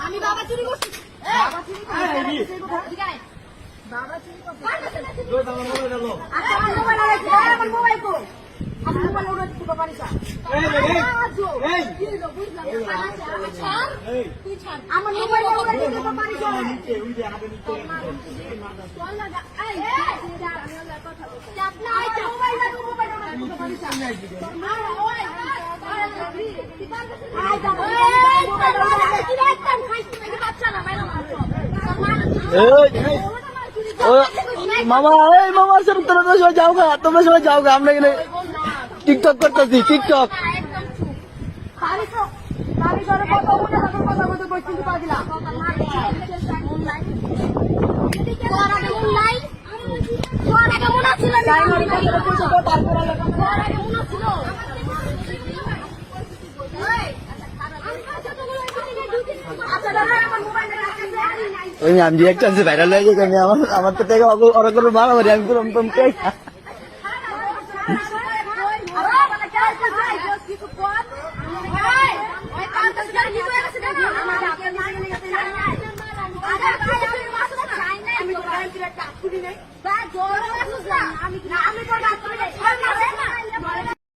আমি বাবা চুরি করছি। বাবা চুরি করছি। বাবা চুরি করছে। আচ্ছা আমার মোবাইল আছে। আমার মোবাইল কো? আমার মোবাইল ওরে দিতে পারিস না। এই কি হলো বুঝলাম না। আচ্ছা তুই ছাড়। আমার মোবাইল ওরে দিতে পারিস না। চল না এই আমি ওর কথা বলছি। চাপ না আচ্ছা মোবাইল ওরে দিতে পারিস না। না ওই মামা এই মামা তোমরা সবাই যাও গা, তোমরা সবাই যাও গা, আমরা এখানে টিকটক করতেছি। টিকটক আমি রিয়াক্ট আছে ভাইরাল হয়ে গেছে। আমি আমার তো থেকে ওরা করে মারামারি আমি পুরো আমি